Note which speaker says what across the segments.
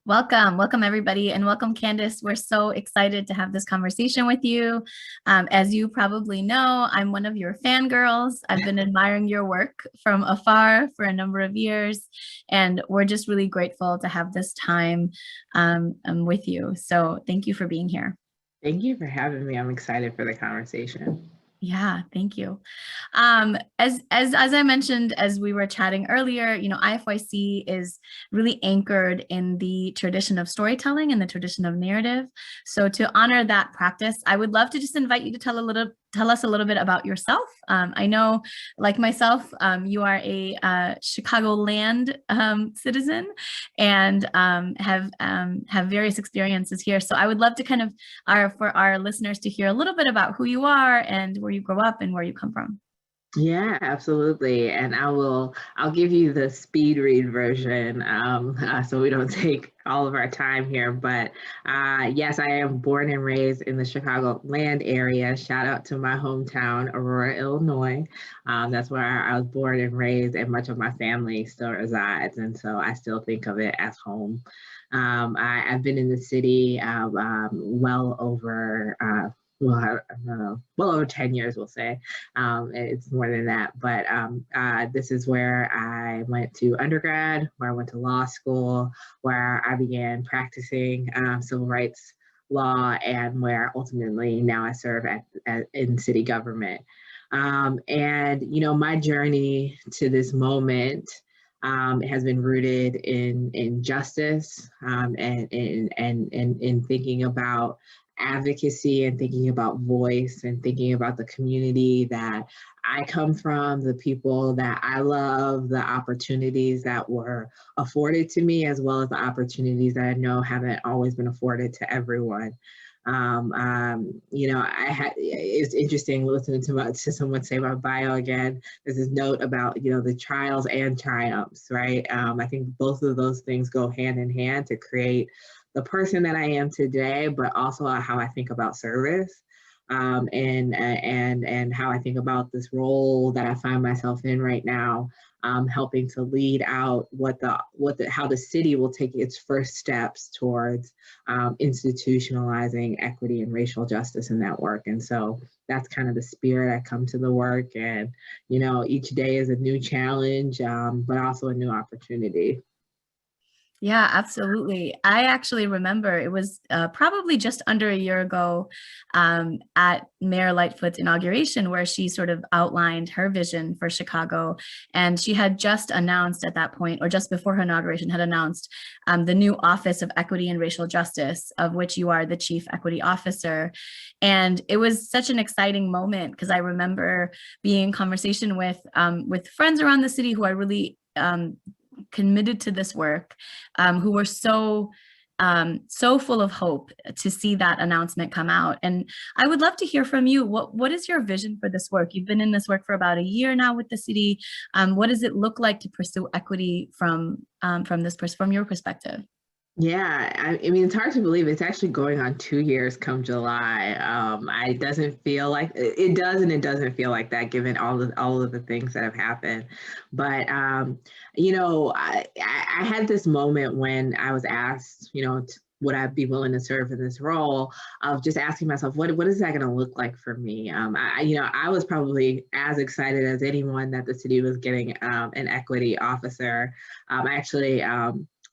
Speaker 1: Welcome everybody, and welcome Candace. We're so excited to have this conversation with you. As you probably know, I'm one of your fangirls. I've been admiring your work from afar for a number of years, and we're just really grateful to have this time with you. So thank you for being here.
Speaker 2: Thank you for having me. I'm excited for the conversation.
Speaker 1: Yeah, thank you. As I mentioned as we were chatting earlier, IFYC is really anchored in the tradition of storytelling and the tradition of narrative. So to honor that practice, I would love to just invite you to tell us a little bit about yourself. I know, like myself, you are a Chicagoland citizen and have various experiences here. So I would love to kind of for our listeners to hear a little bit about who you are and where you grew up and where you come from.
Speaker 2: Yeah, absolutely. And I'll give you the speed read version so we don't take all of our time here. But yes, I am born and raised in the Chicagoland area. Shout out to my hometown, Aurora, Illinois. That's where I was born and raised, and much of my family still resides. And so I still think of it as home. I've been in the city well over well, I don't know, well over 10 years, we'll say. It's more than that, but this is where I went to undergrad, where I went to law school, where I began practicing civil rights law, and where ultimately now I serve in city government. My journey to this moment has been rooted in justice and in thinking about advocacy and thinking about voice and thinking about the community that I come from, the people that I love, the opportunities that were afforded to me, as well as the opportunities that I know haven't always been afforded to everyone. It's interesting listening to someone say my bio again. There's this note about, the trials and triumphs, right? I think both of those things go hand in hand to create the person that I am today, but also how I think about service, and how I think about this role that I find myself in right now, helping to lead out how the city will take its first steps towards institutionalizing equity and racial justice in that work. And so that's kind of the spirit I come to the work. And each day is a new challenge, but also a new opportunity.
Speaker 1: Yeah, absolutely. I actually remember it was probably just under a year ago at Mayor Lightfoot's inauguration, where she sort of outlined her vision for Chicago. And she had just announced at that point, or just before her inauguration, had announced the new Office of Equity and Racial Justice, of which you are the Chief Equity Officer. And it was such an exciting moment because I remember being in conversation with friends around the city who I really committed to this work, who were so full of hope to see that announcement come out. And I would love to hear from you. What is your vision for this work? You've been in this work for about a year now with the city. What does it look like to pursue equity from your perspective?
Speaker 2: Yeah, I mean, it's hard to believe it's actually going on 2 years come July. It doesn't feel like it does, and it doesn't feel like that given all of the things that have happened. But I had this moment when I was asked, would I be willing to serve in this role, of just asking myself, what is that going to look like for me? I was probably as excited as anyone that the city was getting an equity officer.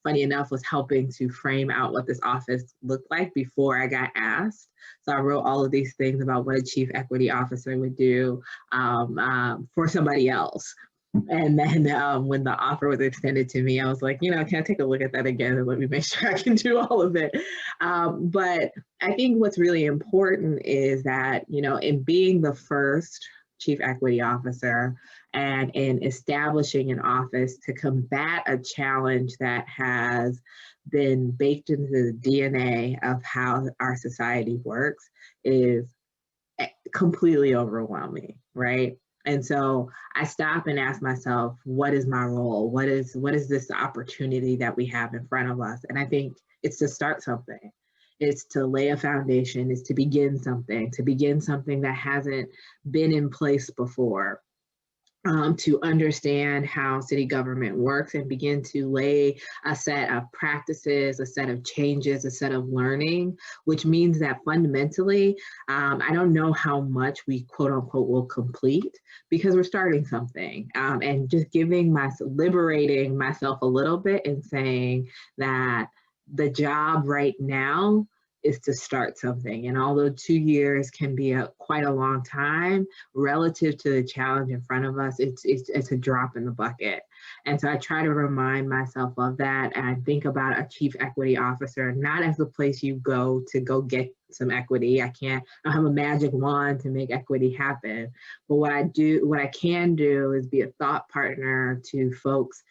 Speaker 2: Funny enough, was helping to frame out what this office looked like before I got asked. So I wrote all of these things about what a chief equity officer would do for somebody else. And then when the offer was extended to me, I was like, can I take a look at that again and let me make sure I can do all of it? But I think what's really important is that, in being the first chief equity officer and in establishing an office to combat a challenge that has been baked into the DNA of how our society works, is completely overwhelming, right? And so I stop and ask myself, what is my role? What is this opportunity that we have in front of us? And I think it's to start something. It's to lay a foundation, it's to begin something that hasn't been in place before. to understand how city government works and begin to lay a set of practices, a set of changes, a set of learning, which means that fundamentally, I don't know how much we quote unquote will complete because we're starting something, and just liberating myself a little bit and saying that the job right now is to start something. And although 2 years can be quite a long time, relative to the challenge in front of us, it's a drop in the bucket. And so I try to remind myself of that. And I think about a chief equity officer, not as the place you go to go get some equity. I don't have a magic wand to make equity happen. But what I can do is be a thought partner to folks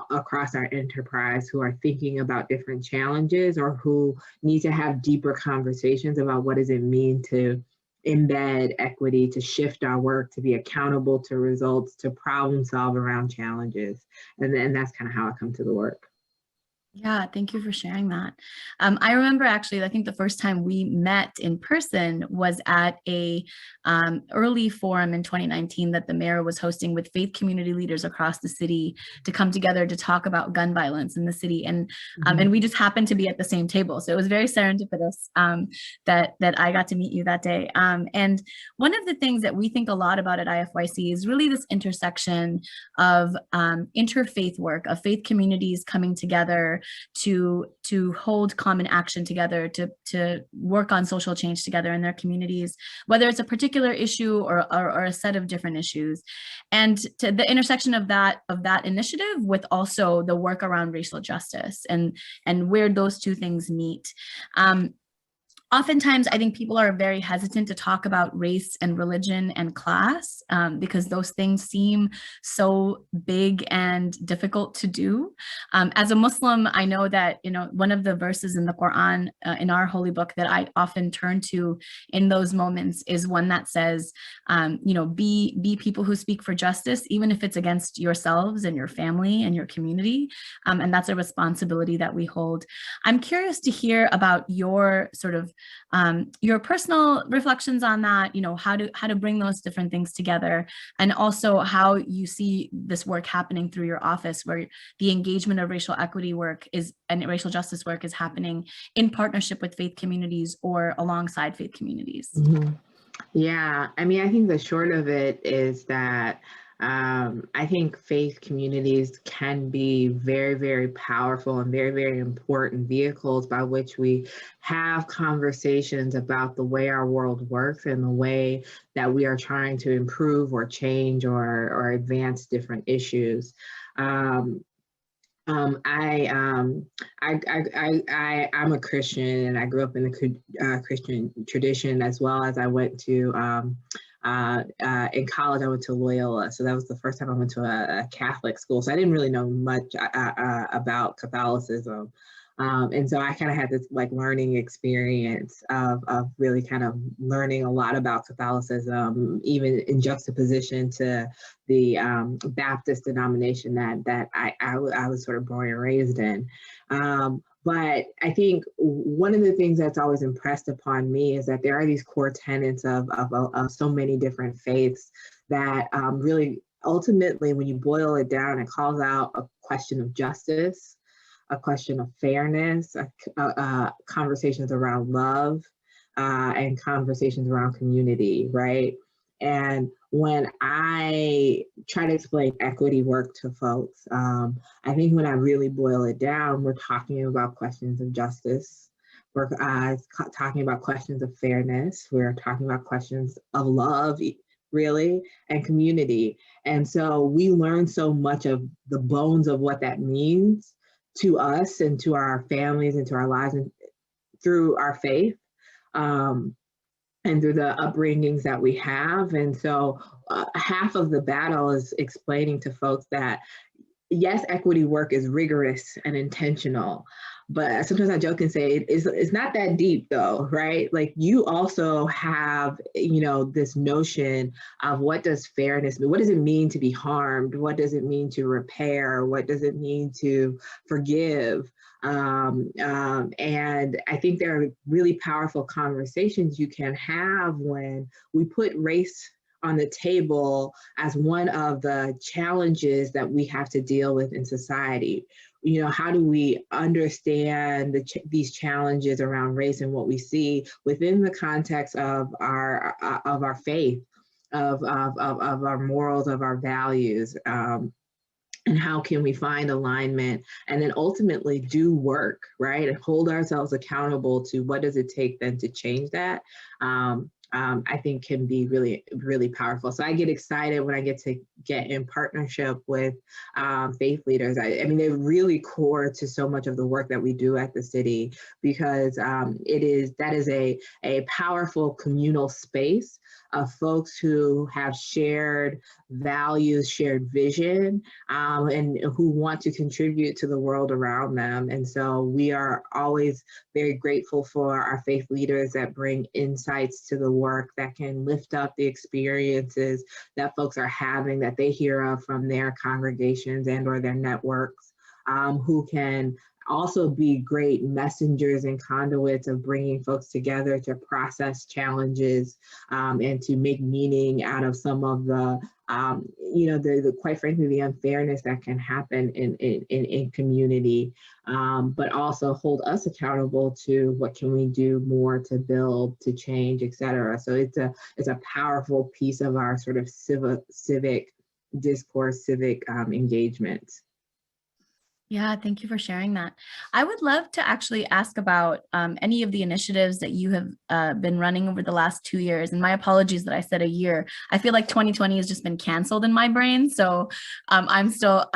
Speaker 2: across our enterprise who are thinking about different challenges or who need to have deeper conversations about what does it mean to embed equity, to shift our work, to be accountable to results, to problem solve around challenges. And then that's kind of how I come to the work.
Speaker 1: Yeah, thank you for sharing that. I remember actually, I think the first time we met in person was at a early forum in 2019 that the mayor was hosting with faith community leaders across the city to come together to talk about gun violence in the city. And we just happened to be at the same table. So it was very serendipitous that I got to meet you that day. And one of the things that we think a lot about at IFYC is really this intersection of interfaith work, of faith communities coming together to hold common action together, to work on social change together in their communities, whether it's a particular issue or a set of different issues, and to the intersection of that initiative with also the work around racial justice and where those two things meet. Oftentimes, I think people are very hesitant to talk about race and religion and class because those things seem so big and difficult to do. As a Muslim, I know that one of the verses in the Quran, in our holy book, that I often turn to in those moments is one that says, be people who speak for justice, even if it's against yourselves and your family and your community. And that's a responsibility that we hold. I'm curious to hear about your sort of your personal reflections on that, how to bring those different things together, and also how you see this work happening through your office, where the engagement of racial equity work and racial justice work is happening in partnership with faith communities or alongside faith communities.
Speaker 2: Mm-hmm. Yeah, I mean, I think the short of it is that I think faith communities can be very, very powerful and very, very important vehicles by which we have conversations about the way our world works and the way that we are trying to improve or change or advance different issues. I'm a Christian, and I grew up in the Christian tradition, as well as I went to in college. I went to Loyola, so that was the first time I went to a Catholic school. So I didn't really know much about Catholicism. And so I kind of had this learning experience of really kind of learning a lot about Catholicism, even in juxtaposition to the Baptist denomination that I was sort of born and raised in. But I think one of the things that's always impressed upon me is that there are these core tenets of so many different faiths that really ultimately, when you boil it down, it calls out a question of justice, a question of fairness, conversations around love, and conversations around community, right? And when I try to explain equity work to folks, I think when I really boil it down, we're talking about questions of justice. We're talking about questions of fairness. We're talking about questions of love, really, and community. And so we learn so much of the bones of what that means to us and to our families and to our lives and through our faith. And through the upbringings that we have. And so half of the battle is explaining to folks that, yes, equity work is rigorous and intentional, but sometimes I joke and say it's not that deep though, right? Like you also have, this notion of what does fairness mean? What does it mean to be harmed? What does it mean to repair? What does it mean to forgive? And I think there are really powerful conversations you can have when we put race on the table as one of the challenges that we have to deal with in society. You know, how do we understand these challenges around race and what we see within the context of our faith, of our morals, of our values, and how can we find alignment and then ultimately do work, right? And hold ourselves accountable to what does it take then to change that. I think can be really, really powerful. So I get excited when I get in partnership with faith leaders. I mean, they're really core to so much of the work that we do at the city, because that is a powerful communal space of folks who have shared values, shared vision, and who want to contribute to the world around them. And so we are always very grateful for our faith leaders that bring insights to the work that can lift up the experiences that folks are having, that they hear of from their congregations and or their networks, who can also be great messengers and conduits of bringing folks together to process challenges, and to make meaning out of some of the, quite frankly, the unfairness that can happen in community, but also hold us accountable to what can we do more to build, to change, et cetera. So it's a powerful piece of our sort of civic discourse, civic engagement.
Speaker 1: Yeah, thank you for sharing that. I would love to actually ask about any of the initiatives that you have been running over the last 2 years. And my apologies that I said a year. I feel like 2020 has just been canceled in my brain. So I'm still.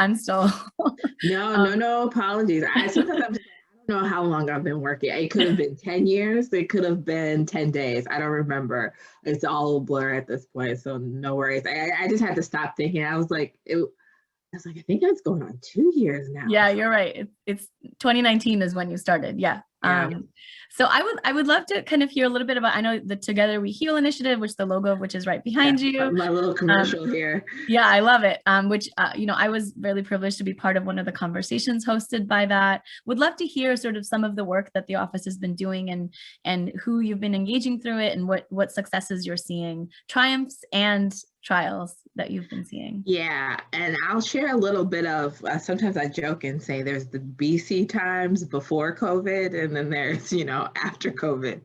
Speaker 2: No apologies. Sometimes I don't know how long I've been working. It could have been 10 years. It could have been 10 days. I don't remember. It's all a blur at this point. So no worries. I just had to stop thinking. I was like, I think that's going on 2 years now.
Speaker 1: Yeah, you're right. It's 2019 is when you started. Yeah. So I would love to kind of hear a little bit about, I know the Together We Heal initiative, which the logo of which is right behind you.
Speaker 2: My little commercial here.
Speaker 1: Yeah, I love it. Which, I was really privileged to be part of one of the conversations hosted by that. Would love to hear sort of some of the work that the office has been doing and who you've been engaging through it and what successes you're seeing, triumphs and trials that you've been seeing.
Speaker 2: Yeah, and I'll share a little bit of, sometimes I joke and say there's the BC times before COVID, and then there's, after COVID.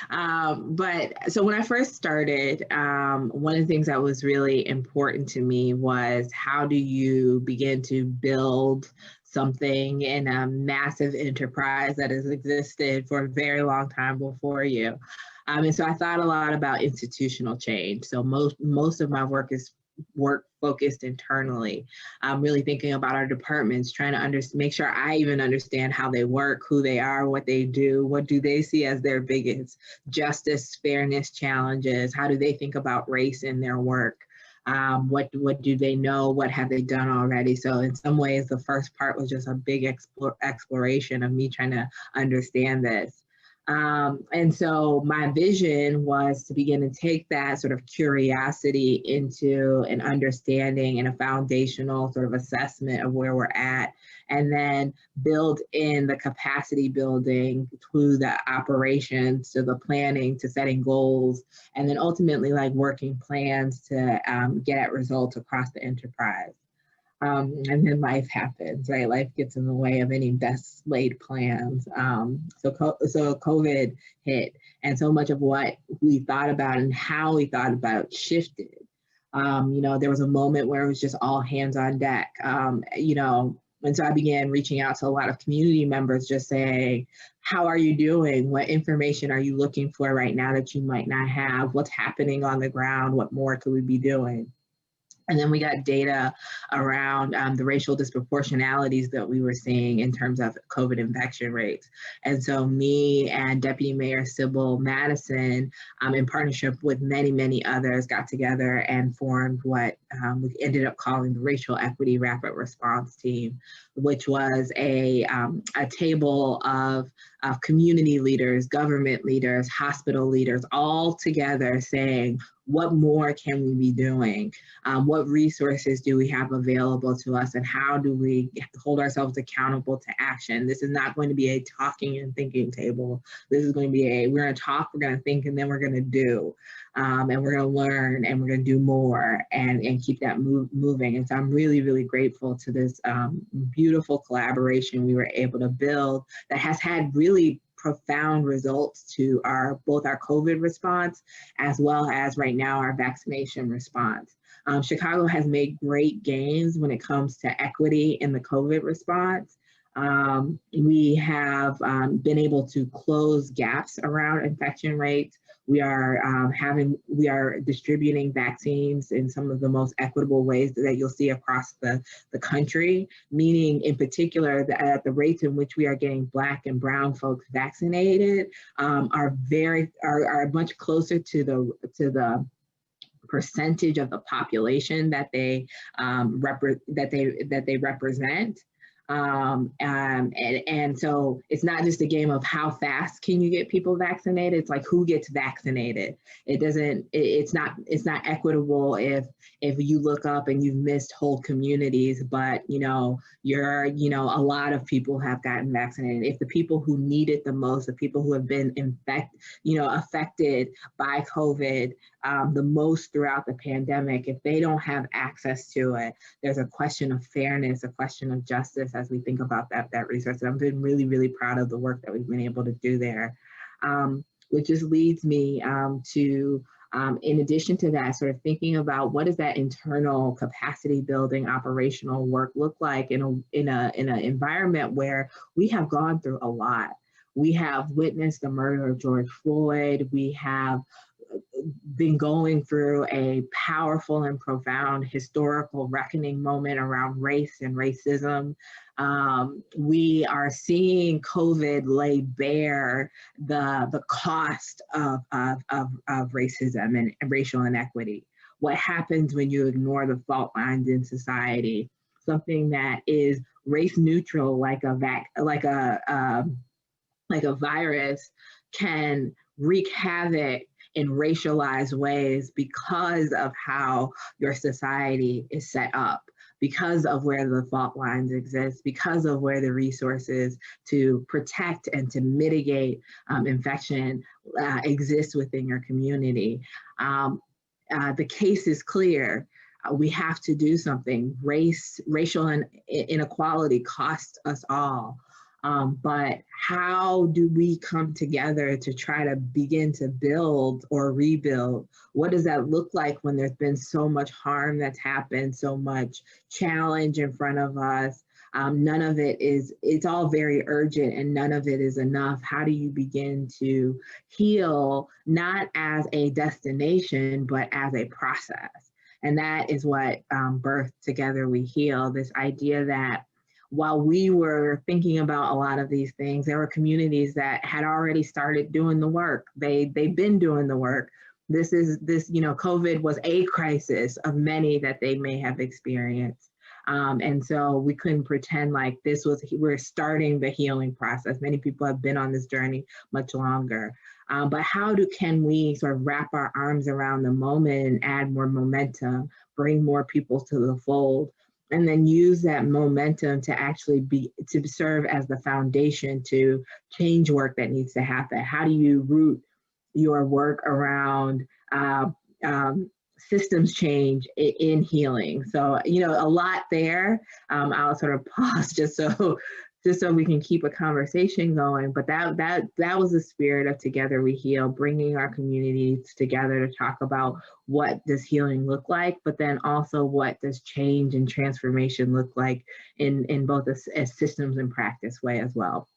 Speaker 2: But so when I first started, one of the things that was really important to me was, how do you begin to build something in a massive enterprise that has existed for a very long time before you? And so I thought a lot about institutional change. So most of my work is work focused internally. I'm really thinking about our departments, trying to make sure I even understand how they work, who they are, what they do, what do they see as their biggest justice, fairness challenges, how do they think about race in their work? What do they know? What have they done already? So in some ways, the first part was just a big exploration of me trying to understand this. And so my vision was to begin to take that sort of curiosity into an understanding and a foundational sort of assessment of where we're at, and then build in the capacity building to the operations, to the planning, to setting goals, and then ultimately like working plans to get at results across the enterprise. And then life happens, right? Life gets in the way of any best laid plans. So COVID hit, and so much of what we thought about and how we thought about shifted. There was a moment where it was just all hands on deck, and so I began reaching out to a lot of community members, just saying, how are you doing? What information are you looking for right now that you might not have? What's happening on the ground? What more could we be doing? And then we got data around the racial disproportionalities that we were seeing in terms of COVID infection rates. And so me and Deputy Mayor Sybil Madison, in partnership with many, many others, got together and formed what we ended up calling the Racial Equity Rapid Response Team, which was a table of community leaders, government leaders, hospital leaders, all together saying, what more can we be doing? What resources do we have available to us, and how do we hold ourselves accountable to action? This is not going to be a talking and thinking table. This is going to be we're going to talk, we're going to think, and then we're going to do. And we're going to learn, and we're going to do more, and keep that moving. And so I'm really, really grateful to this beautiful collaboration we were able to build that has had really profound results to both our COVID response, as well as right now our vaccination response. Chicago has made great gains when it comes to equity in the COVID response. We have been able to close gaps around infection rates. We are distributing vaccines in some of the most equitable ways that you'll see across the country, meaning in particular that at the rates in which we are getting Black and Brown folks vaccinated are much closer to the percentage of the population that they represent. And so it's not just a game of how fast can you get people vaccinated. It's like who gets vaccinated. It's not equitable if you look up and you've missed whole communities, but a lot of people have gotten vaccinated. If the people who need it the most, the people who have been affected by COVID the most throughout the pandemic, if they don't have access to it, there's a question of fairness, a question of justice as we think about that resource. And I've been really, really proud of the work that we've been able to do there, which just leads me to, in addition to that, sort of thinking about what does that internal capacity building operational work look like in an environment where we have gone through a lot. We have witnessed the murder of George Floyd. We have been going through a powerful and profound historical reckoning moment around race and racism. We are seeing COVID lay bare the cost of racism and racial inequity. What happens when you ignore the fault lines in society? Something that is race neutral, like a virus, can wreak havoc in racialized ways because of how your society is set up, because of where the fault lines exist, because of where the resources to protect and to mitigate infection exist within your community. The case is clear. We have to do something. Racial inequality costs us all. But how do we come together to try to begin to build or rebuild? What does that look like when there's been so much harm that's happened, so much challenge in front of us? None of it it's all very urgent, and none of it is enough. How do you begin to heal, not as a destination, but as a process? And that is what birthed Together We Heal, this idea that while we were thinking about a lot of these things, there were communities that had already started doing the work. They've been doing the work. COVID was a crisis of many that they may have experienced. And so we couldn't pretend like we're starting the healing process. Many people have been on this journey much longer. But how can we sort of wrap our arms around the moment and add more momentum, bring more people to the fold, and then use that momentum to actually serve as the foundation to change work that needs to happen? How do you root your work around systems change in healing? So, a lot there. I'll sort of pause just so we can keep a conversation going. But that was the spirit of Together We Heal, bringing our communities together to talk about what does healing look like, but then also what does change and transformation look like in both a systems and practice way as well.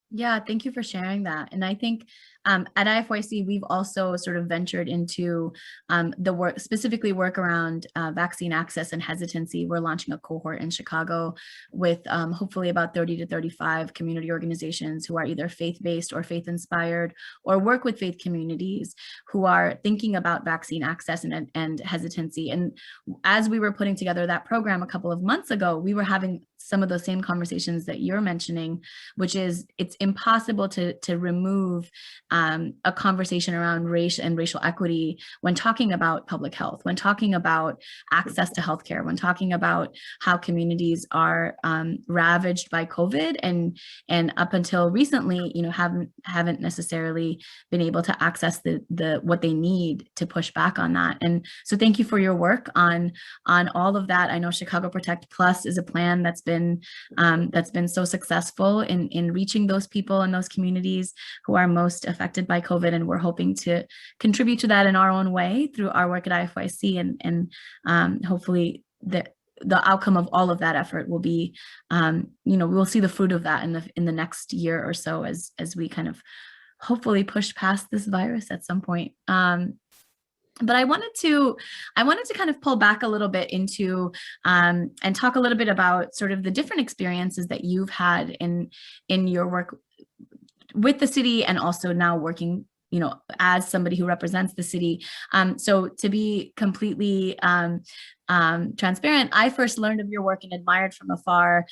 Speaker 1: Yeah, thank you for sharing that. And I think at IFYC, we've also sort of ventured into the work, specifically work around vaccine access and hesitancy. We're launching a cohort in Chicago with hopefully about 30 to 35 community organizations who are either faith-based or faith-inspired, or work with faith communities who are thinking about vaccine access and hesitancy. And as we were putting together that program a couple of months ago, we were having some of those same conversations that you're mentioning, which is it's impossible to remove a conversation around race and racial equity when talking about public health, when talking about access to healthcare, when talking about how communities are ravaged by COVID and up until recently, haven't necessarily been able to access the what they need to push back on that. And so thank you for your work on all of that. I know Chicago Protect Plus is a plan that's been so successful in reaching those people and those communities who are most affected by COVID. And we're hoping to contribute to that in our own way through our work at IFYC, and hopefully the outcome of all of that effort will be, we'll see the fruit of that in the next year or so as we kind of hopefully push past this virus at some point. But I wanted to kind of pull back a little bit into and talk a little bit about sort of the different experiences that you've had in your work with the city, and also now working, as somebody who represents the city. So to be completely transparent, I first learned of your work and admired from afar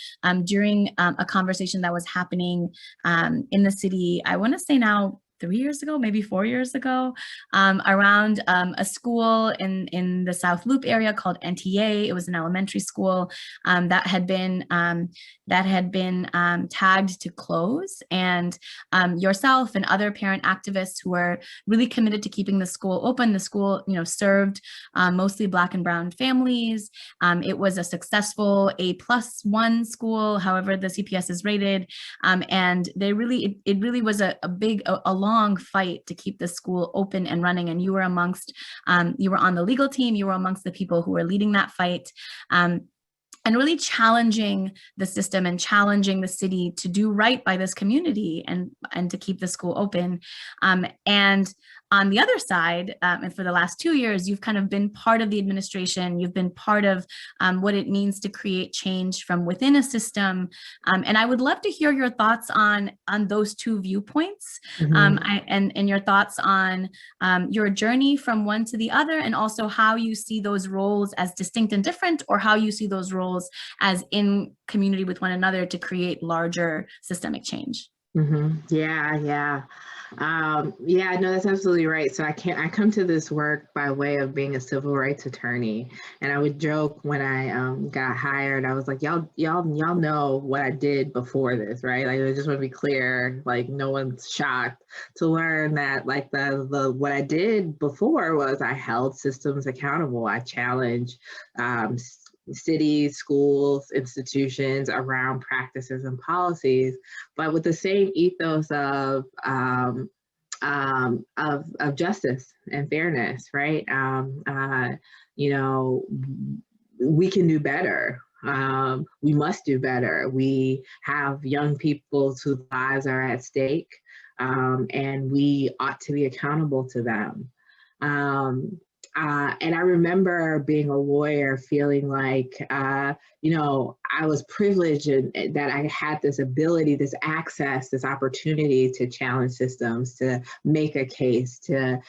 Speaker 1: during a conversation that was happening in the city. I want to say now 3 years ago, maybe 4 years ago, around a school in the South Loop area called NTA. It was an elementary school that had been tagged to close, and yourself and other parent activists who were really committed to keeping the school open. The school, served mostly Black and brown families. It was a successful A+1 school, however the CPS is rated, and it really was a long fight to keep the school open and running. And you were you were on the legal team. You were amongst the people who were leading that fight. And really challenging the system and challenging the city to do right by this community and to keep the school open. And on the other side, and for the last 2 years, you've kind of been part of the administration. You've been part of what it means to create change from within a system. And I would love to hear your thoughts on those two viewpoints, and your thoughts on your journey from one to the other, and also how you see those roles as distinct and different, or how you see those roles as in community with one another to create larger systemic change.
Speaker 2: Yeah, no, that's absolutely right. So I come to this work by way of being a civil rights attorney. And I would joke when I got hired, I was like, y'all know what I did before this, right? Like, I just want to be clear, like no one's shocked to learn that like the what I did before was I held systems accountable. I challenged cities, schools, institutions around practices and policies, but with the same ethos of justice and fairness, right? We can do better. We must do better. We have young people whose lives are at stake, and we ought to be accountable to them. And I remember being a lawyer feeling like, I was privileged and that I had this ability, this access, this opportunity to challenge systems, to make a case, to,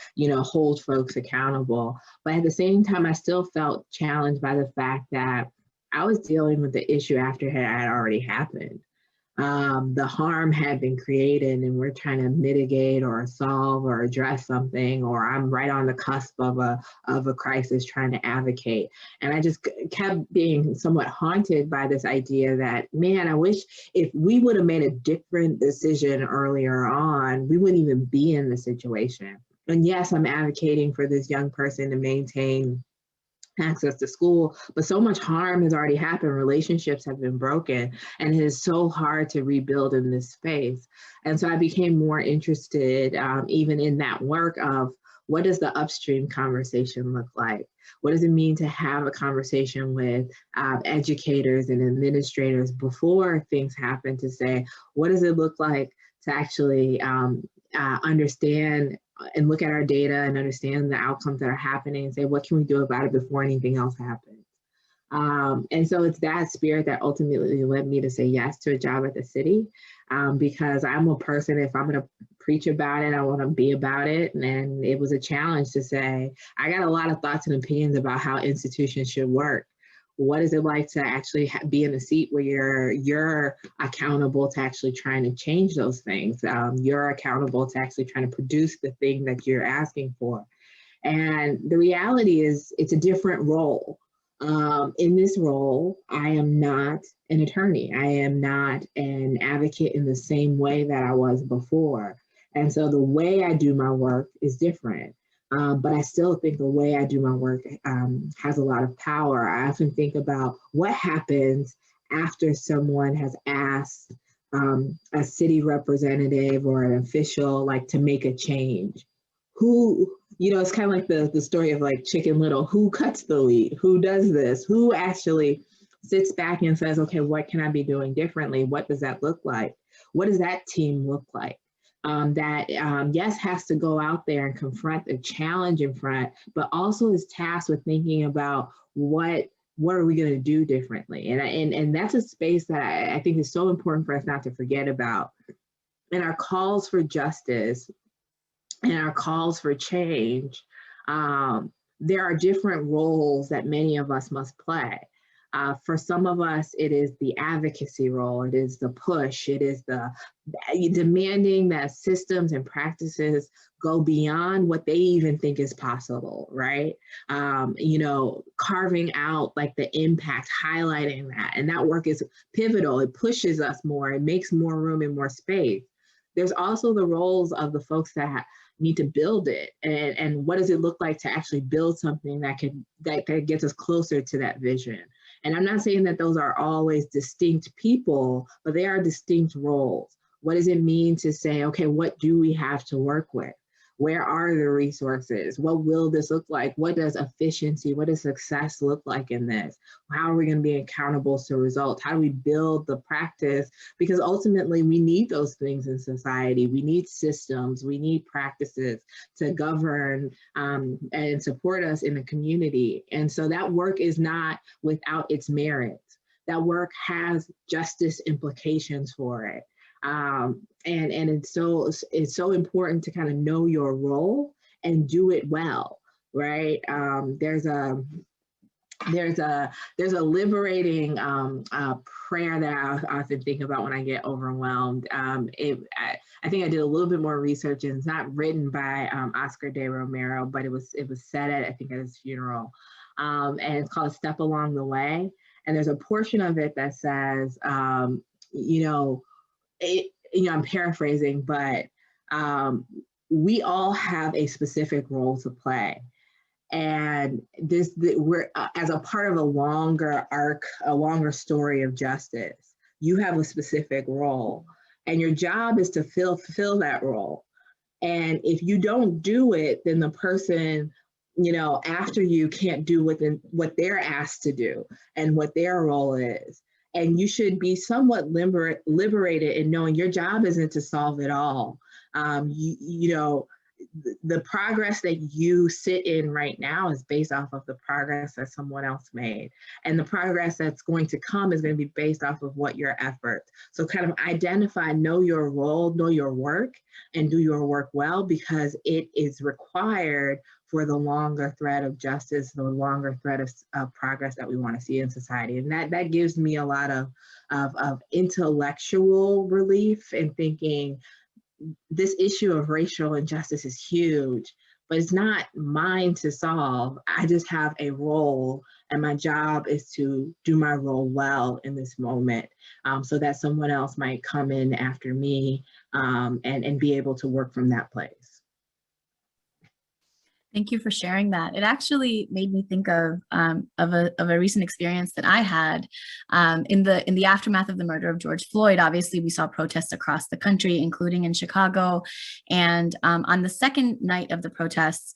Speaker 2: hold folks accountable. But at the same time, I still felt challenged by the fact that I was dealing with the issue after it had already happened. The harm had been created, and we're trying to mitigate or solve or address something, or I'm right on the cusp of a crisis trying to advocate. And I just kept being somewhat haunted by this idea that, man, I wish if we would have made a different decision earlier on, we wouldn't even be in the situation. And yes, I'm advocating for this young person to maintain access to school, but so much harm has already happened. Relationships have been broken, and it is so hard to rebuild in this space. And so I became more interested even in that work of what does the upstream conversation look like? What does it mean to have a conversation with educators and administrators before things happen, to say, what does it look like to actually understand and look at our data and understand the outcomes that are happening and say, what can we do about it before anything else happens? And so it's that spirit that ultimately led me to say yes to a job at the city, because I'm a person, if I'm going to preach about it, I want to be about it. And it was a challenge to say, I got a lot of thoughts and opinions about how institutions should work. What is it like to actually be in a seat where you're accountable to actually trying to change those things? You're accountable to actually trying to produce the thing that you're asking for. And the reality is it's a different role. In this role, I am not an attorney. I am not an advocate in the same way that I was before. And so the way I do my work is different. But I still think the way I do my work has a lot of power. I often think about what happens after someone has asked a city representative or an official like to make a change. Who, it's kind of like the story of like Chicken Little, who cuts the lead, who does this, who actually sits back and says, okay, what can I be doing differently? What does that look like? What does that team look like? Yes, has to go out there and confront the challenge in front, but also is tasked with thinking about what are we going to do differently? And that's a space that I think is so important for us not to forget about. In our calls for justice and our calls for change, there are different roles that many of us must play. For some of us, it is the advocacy role, it is the push, it is the demanding that systems and practices go beyond what they even think is possible, right? Carving out like the impact, highlighting that, and that work is pivotal. It pushes us more, it makes more room and more space. There's also the roles of the folks that need to build it, and what does it look like to actually build something that gets us closer to that vision. And I'm not saying that those are always distinct people, but they are distinct roles. What does it mean to say, okay, what do we have to work with? Where are the resources? What will this look like? What does efficiency, what does success look like in this? How are we going to be accountable to results? How do we build the practice? Because ultimately we need those things in society. We need systems, we need practices to govern and support us in the community. And so that work is not without its merits. That work has justice implications for it. And it's so important to kind of know your role and do it well, right? There's a liberating prayer that I often think about when I get overwhelmed. I think I did a little bit more research, and it's not written by Oscar de Romero, but it was said at his funeral, and it's called "A Step Along the Way." And there's a portion of it that says, I'm paraphrasing, but we all have a specific role to play. And we're as a part of a longer arc, a longer story of justice. You have a specific role, and your job is to fulfill that role. And if you don't do it, then the person, after you can't do what they're asked to do and what their role is. And you should be somewhat liberated in knowing your job isn't to solve it all. The progress that you sit in right now is based off of the progress that someone else made. And the progress that's going to come is going to be based off of what your efforts. So kind of identify, know your role, know your work, and do your work well, because it is required for the longer thread of justice, the longer thread of progress that we want to see in society. And that gives me a lot of intellectual relief in thinking, this issue of racial injustice is huge, but it's not mine to solve. I just have a role, and my job is to do my role well in this moment, so that someone else might come in after me and be able to work from that place.
Speaker 1: Thank you for sharing that. It actually made me think of a recent experience that I had in the aftermath of the murder of George Floyd. Obviously, we saw protests across the country, including in Chicago. And on the second night of the protests,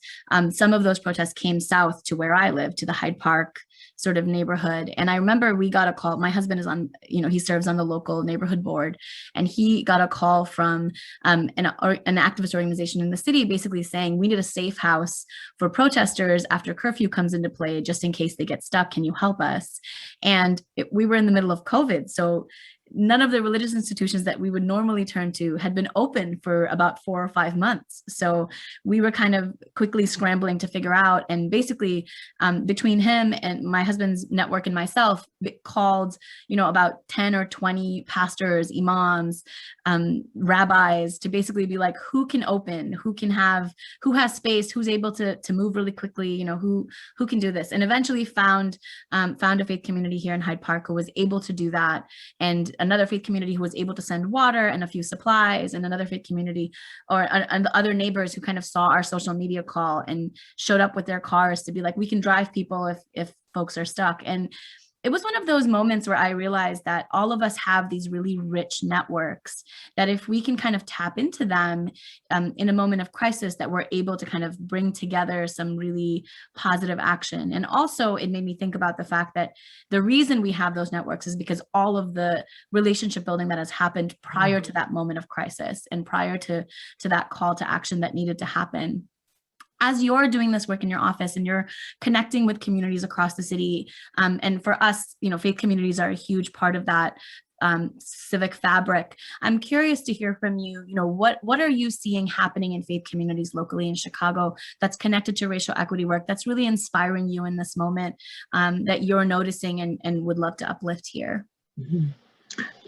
Speaker 1: some of those protests came south to where I live, to the Hyde Park sort of neighborhood. And I remember we got a call. My husband is on, he serves on the local neighborhood board, and he got a call from an activist organization in the city, basically saying, we need a safe house for protesters after curfew comes into play, just in case they get stuck. Can you help us? And we were in the middle of COVID. So none of the religious institutions that we would normally turn to had been open for about 4 or 5 months. So we were kind of quickly scrambling to figure out, and basically between him and my husband's network and myself, called, about 10 or 20 pastors, imams, rabbis, to basically be like, who can open, who has space, who's able to move really quickly, who can do this, and eventually found a faith community here in Hyde Park who was able to do that, and another faith community who was able to send water and a few supplies, and another faith community and other neighbors who kind of saw our social media call and showed up with their cars to be like, we can drive people if folks are stuck. And it was one of those moments where I realized that all of us have these really rich networks, that if we can kind of tap into them in a moment of crisis, that we're able to kind of bring together some really positive action. And also it made me think about the fact that the reason we have those networks is because all of the relationship building that has happened prior to that moment of crisis and prior to that call to action that needed to happen. As you're doing this work in your office and you're connecting with communities across the city, and for us, faith communities are a huge part of that civic fabric. I'm curious to hear from you, what are you seeing happening in faith communities locally in Chicago that's connected to racial equity work that's really inspiring you in this moment, that you're noticing and would love to uplift here?
Speaker 2: Mm-hmm.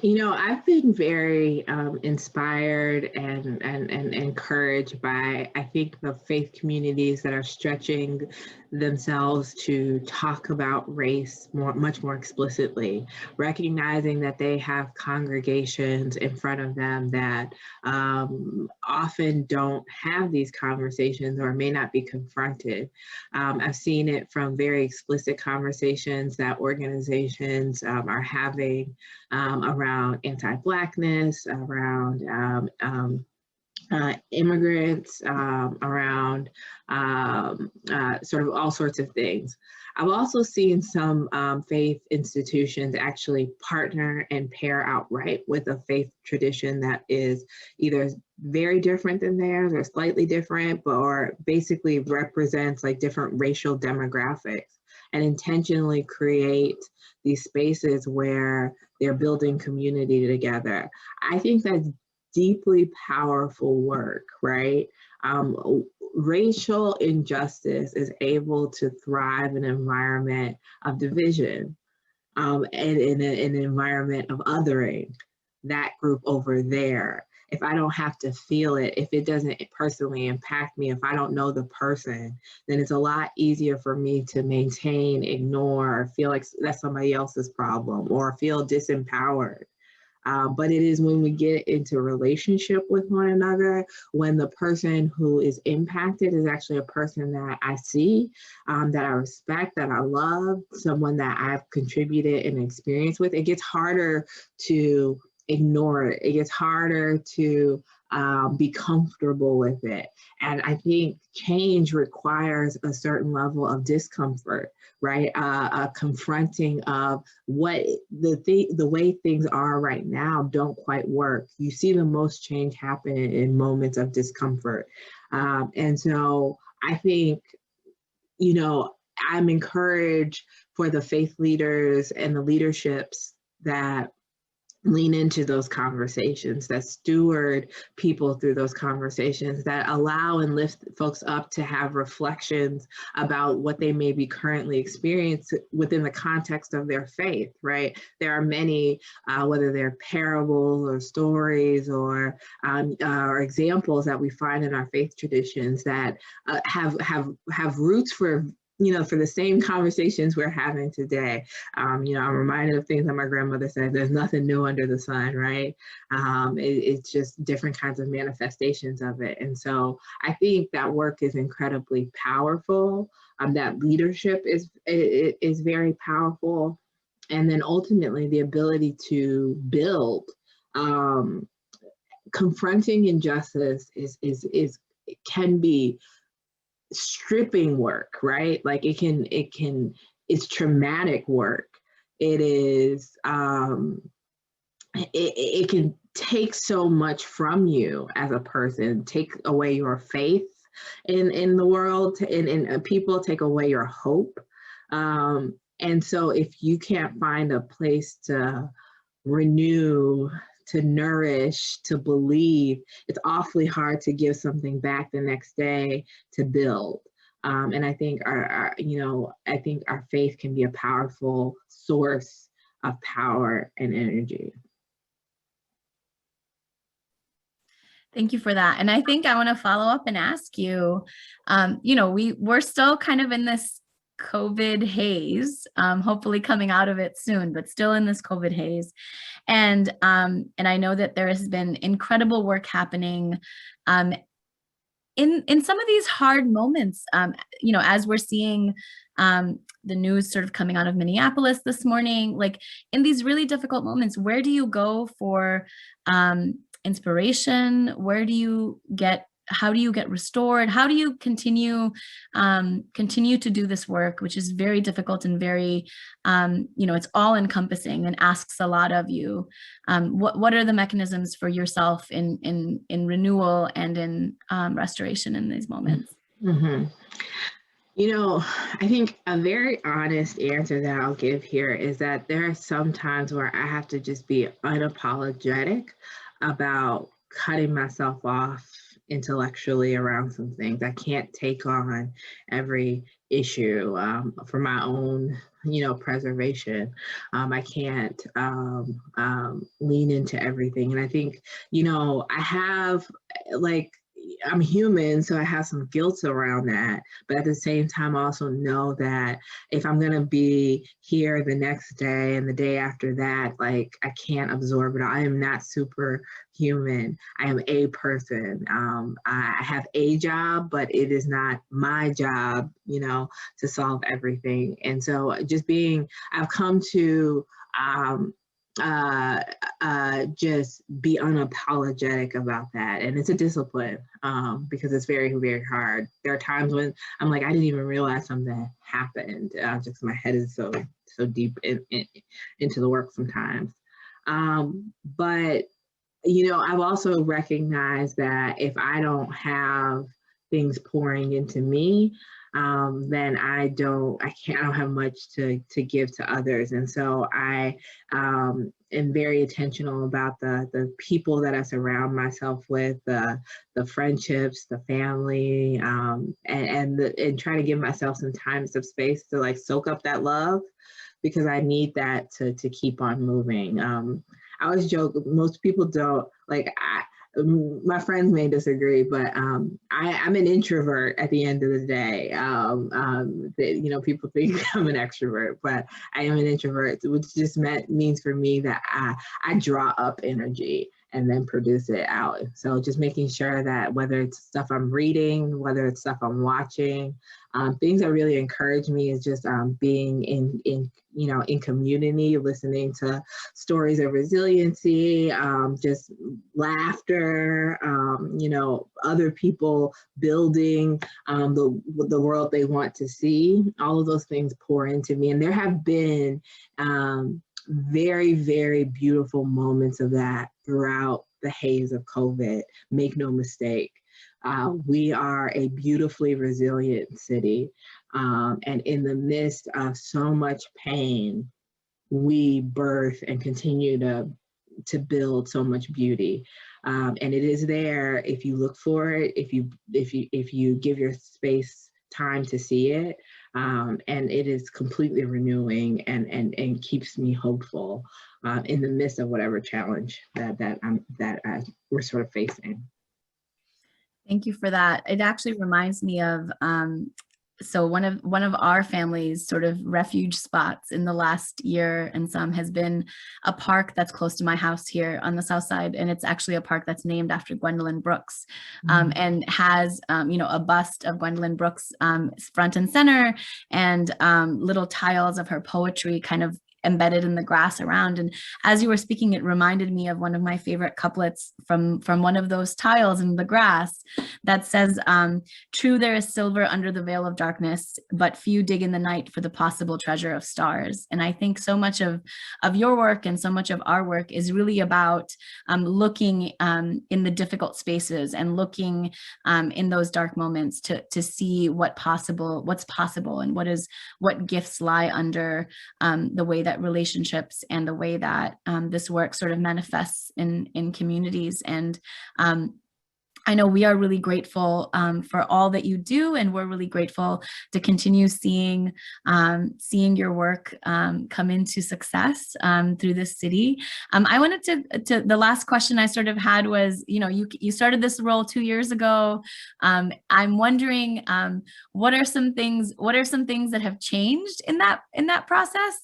Speaker 2: I've been very inspired and encouraged by, I think, the faith communities that are stretching themselves to talk about race much more explicitly, recognizing that they have congregations in front of them that often don't have these conversations or may not be confronted. I've seen it from very explicit conversations that organizations are having around anti-Blackness, around immigrants, around sort of all sorts of things. I've also seen some faith institutions actually partner and pair outright with a faith tradition that is either very different than theirs or slightly different, or basically represents like different racial demographics, and intentionally create these spaces where they're building community together. I think that's deeply powerful work, right? Racial injustice is able to thrive in an environment of division, and in an environment of othering that group over there. If I don't have to feel it, if it doesn't personally impact me, if I don't know the person, then it's a lot easier for me to maintain, ignore, or feel like that's somebody else's problem, or feel disempowered. But it is when we get into relationship with one another, when the person who is impacted is actually a person that I see, that I respect, that I love, someone that I've contributed and experienced with, it gets harder to ignore it. It gets harder to be comfortable with it. And I think change requires a certain level of discomfort, right? A confronting of what the way things are right now don't quite work. You see the most change happen in moments of discomfort. And so I think, I'm encouraged for the faith leaders and the leaderships that lean into those conversations, that steward people through those conversations, that allow and lift folks up to have reflections about what they may be currently experiencing within the context of their faith, right? There are many, whether they're parables or stories or examples that we find in our faith traditions that have roots for the same conversations we're having today. I'm reminded of things that my grandmother said, there's nothing new under the sun, right? It's just different kinds of manifestations of it. And so I think that work is incredibly powerful. That leadership is very powerful. And then ultimately the ability to build, confronting injustice can be stripping work, right? Like it's traumatic work. It is, it can take so much from you as a person, take away your faith in the world, and people, take away your hope. And so if you can't find a place to renew, to nourish, to believe, it's awfully hard to give something back the next day to build. And I think I think our faith can be a powerful source of power and energy.
Speaker 1: Thank you for that. And I think I want to follow up and ask you, we're still kind of in this COVID haze, hopefully coming out of it soon, but still in this COVID haze. And I know that there has been incredible work happening in some of these hard moments, as we're seeing the news sort of coming out of Minneapolis this morning, like in these really difficult moments, where do you go for inspiration? How do you get restored? How do you continue to do this work, which is very difficult and very, it's all encompassing and asks a lot of you. What are the mechanisms for yourself in renewal and in restoration in these moments?
Speaker 2: Mm-hmm. I think a very honest answer that I'll give here is that there are some times where I have to just be unapologetic about cutting myself off intellectually around some things. I can't take on every issue for my own, preservation. I can't lean into everything. And I think, I have I'm human, so I have some guilt around that. But at the same time, I also know that if I'm going to be here the next day and the day after that, I can't absorb it. I am not superhuman. I am a person. I have a job, but it is not my job, to solve everything. And so I've come to just be unapologetic about that. And it's a discipline because it's very, very hard. There are times when I'm like, I didn't even realize something happened. Just my head is so deep into the work sometimes. But, I've also recognized that if I don't have things pouring into me, then I don't have much to give to others. And so I am very intentional about the people that I surround myself with, the friendships, the family, and try to give myself some time, some space to soak up that love, because I need that to keep on moving. I always joke, most people don't my friends may disagree, but I'm an introvert at the end of the day. People think I'm an extrovert, but I am an introvert, which just means for me that I draw up energy and then produce it out. So just making sure that whether it's stuff I'm reading, whether it's stuff I'm watching, things that really encourage me is just being in community, listening to stories of resiliency, just laughter, other people building the world they want to see. All of those things pour into me. And there have been very, very beautiful moments of that throughout the haze of COVID. Make no mistake. We are a beautifully resilient city. And in the midst of so much pain, we birth and continue to build so much beauty. And it is there if you look for it, if you give your space time to see it. And it is completely renewing and keeps me hopeful in the midst of whatever challenge that we're sort of facing.
Speaker 1: Thank you for that. It actually reminds me of so one of our family's sort of refuge spots in the last year and some has been a park that's close to my house here on the south side, and it's actually a park that's named after Gwendolyn Brooks, and has a bust of Gwendolyn Brooks front and center, and little tiles of her poetry kind of embedded in the grass around. And as you were speaking, it reminded me of one of my favorite couplets from one of those tiles in the grass that says, true, there is silver under the veil of darkness, but few dig in the night for the possible treasure of stars. And I think so much of your work and so much of our work is really about looking in the difficult spaces and looking in those dark moments to see what's possible and what gifts lie under the way that that relationships and the way that this work sort of manifests in communities. And I know we are really grateful for all that you do, and we're really grateful to continue seeing your work come into success through this city. I wanted to the last question I sort of had was, you started this role 2 years ago. I'm wondering what are some things that have changed in that process,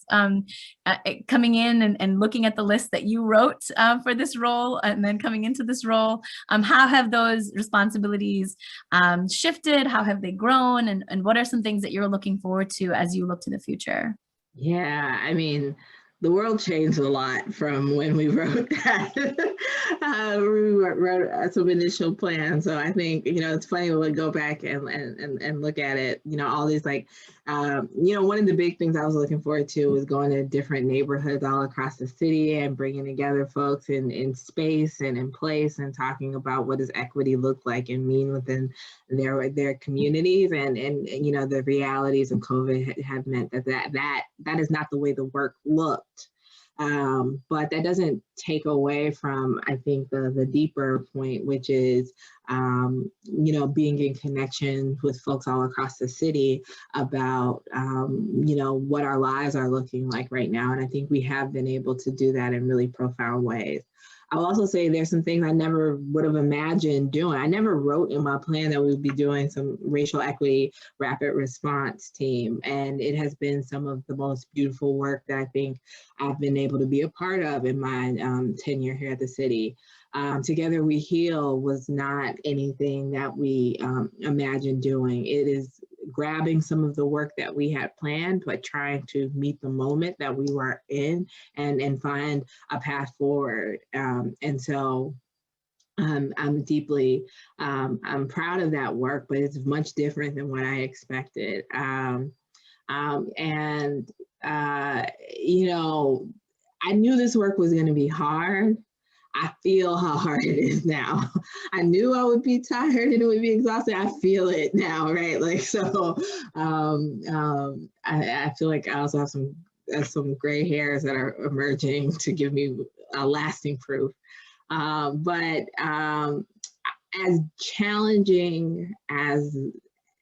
Speaker 1: coming in and looking at the list that you wrote for this role, and then coming into this role. How have those responsibilities shifted? How have they grown? And what are some things that you're looking forward to as you look to the future?
Speaker 2: Yeah, I mean, the world changed a lot from when we wrote that. We wrote some initial plans. So I think, it's funny when we go back and look at it, all these one of the big things I was looking forward to was going to different neighborhoods all across the city and bringing together folks in space and in place and talking about what does equity look like and mean within their communities. And the realities of COVID have meant that is not the way the work looked. But that doesn't take away from, I think, the deeper point, which is, being in connection with folks all across the city about, what our lives are looking like right now. And I think we have been able to do that in really profound ways. I'll also say there's some things I never would have imagined doing. I never wrote in my plan that we would be doing some racial equity rapid response team. And it has been some of the most beautiful work that I think I've been able to be a part of in my tenure here at the city. Together We Heal was not anything that we imagined doing. It is grabbing some of the work that we had planned, but trying to meet the moment that we were in and find a path forward. And so I'm deeply, I'm proud of that work, but it's much different than what I expected. I knew this work was going to be hard. I feel how hard it is now. I knew I would be tired and it would be exhausted. I feel it now, right? I feel like I also have some gray hairs that are emerging to give me a lasting proof. But as challenging as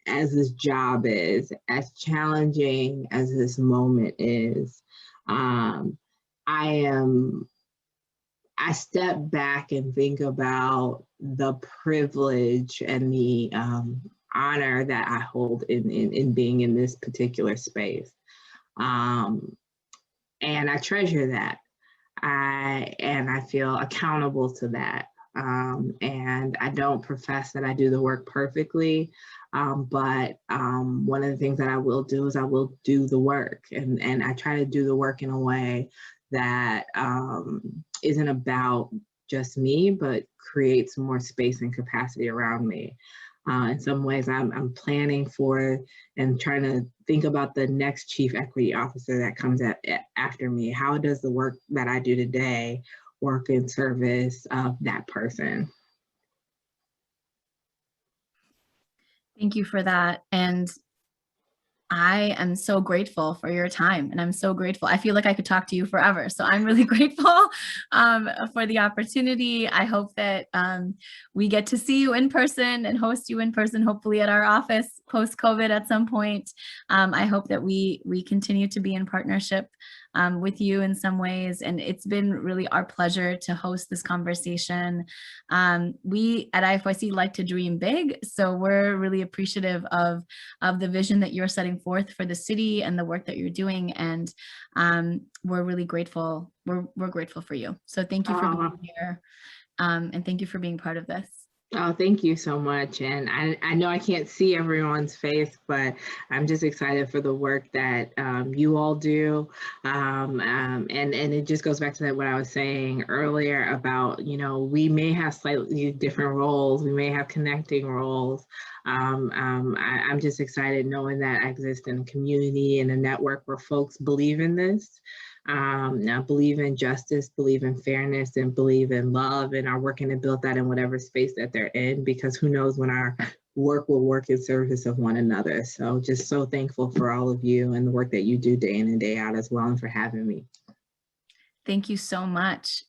Speaker 2: this job is, as challenging as this moment is, I step back and think about the privilege and the honor that I hold in being in this particular space. And I treasure that. And I feel accountable to that. And I don't profess that I do the work perfectly, but one of the things that I will do is I will do the work. And I try to do the work in a way that isn't about just me, but creates more space and capacity around me. In some ways, I'm planning for and trying to think about the next chief equity officer that comes after me. How does the work that I do today work in service of that person?
Speaker 1: Thank you for that. And I am so grateful for your time, and I'm so grateful. I feel like I could talk to you forever. So I'm really grateful for the opportunity. I hope that we get to see you in person and host you in person, hopefully at our office post-COVID at some point. I hope that we continue to be in partnership with you in some ways. And it's been really our pleasure to host this conversation. We at IFYC like to dream big. So we're really appreciative of the vision that you're setting forth for the city and the work that you're doing. And we're really grateful. We're grateful for you. So thank you for being here. And thank you for being part of this.
Speaker 2: Oh, thank you so much. And I know I can't see everyone's face, but I'm just excited for the work that you all do. And it just goes back to that, what I was saying earlier about, we may have slightly different roles. We may have connecting roles. I'm just excited knowing that I exist in a community and a network where folks believe in this. Now believe in justice, believe in fairness, and believe in love, and are working to build that in whatever space that they're in, because who knows when our work will work in service of one another. So just so thankful for all of you and the work that you do day in and day out as well, and for having me.
Speaker 1: Thank you so much.